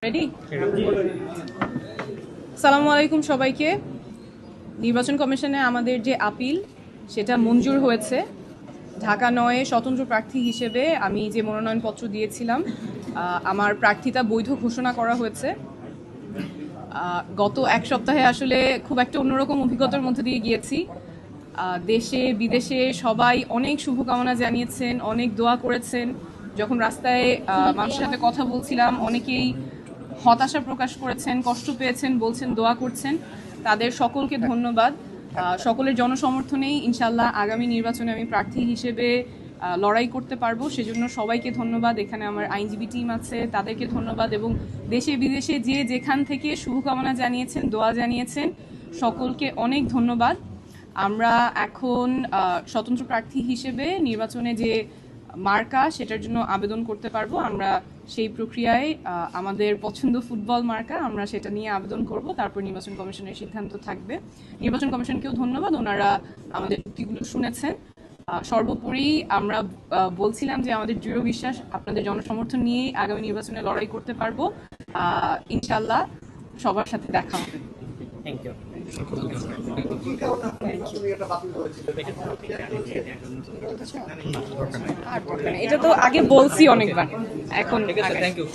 Ready? আসসালামু আলাইকুম সবাইকে। নির্বাচন কমিশনে আমাদের যে আপিল সেটা মঞ্জুর হয়েছে। ঢাকা ৯-এ স্বতন্ত্র প্রার্থী হিসেবে আমি যে মনোনয়নপত্র দিয়েছিলাম আমার প্রার্থিতা বৈধ ঘোষণা করা হয়েছে। গত এক সপ্তাহে আসলে খুব একটা অন্যরকম অভিজ্ঞতার মধ্যে দিয়ে গিয়েছি। দেশে বিদেশে সবাই অনেক শুভকামনা জানিয়েছেন, অনেক দোয়া করেছেন। যখন রাস্তায় মানুষের সাথে কথা বলছিলাম অনেকেই হতাশা প্রকাশ করেছেন, কষ্ট পেয়েছেন, বলছেন দোয়া করছেন। তাদের সকলকে ধন্যবাদ। সকলের জনসমর্থনেই ইনশাল্লাহ আগামী নির্বাচনে আমি প্রার্থী হিসেবে লড়াই করতে পারবো। সেজন্য সবাইকে ধন্যবাদ। এখানে আমার আইনজীবী টিম আছে, তাদেরকে ধন্যবাদ। এবং দেশে বিদেশে যে যেখান থেকে শুভকামনা জানিয়েছেন, দোয়া জানিয়েছেন, সকলকে অনেক ধন্যবাদ। আমরা এখন স্বতন্ত্র প্রার্থী হিসেবে নির্বাচনে যে মার্কা সেটার জন্য আবেদন করতে পারবো। আমরা সেই প্রক্রিয়ায় আমাদের পছন্দ ফুটবল মার্কা, আমরা সেটা নিয়ে আবেদন করব। তারপর নির্বাচন কমিশনের সিদ্ধান্ত থাকবে। নির্বাচন কমিশনকেও ধন্যবাদ, ওনারা আমাদের যুক্তিগুলো শুনেছেন। সর্বোপরি আমরা বলছিলাম যে আমাদের দৃঢ় বিশ্বাস আপনাদের জনসমর্থন নিয়ে আগামী নির্বাচনে লড়াই করতে পারবো। ইনশাল্লাহ সবার সাথে দেখা হবে। Thank you. এটা তো আগে বলছি অনেকবার, এখন ঠিক আছে, থ্যাংক ইউ।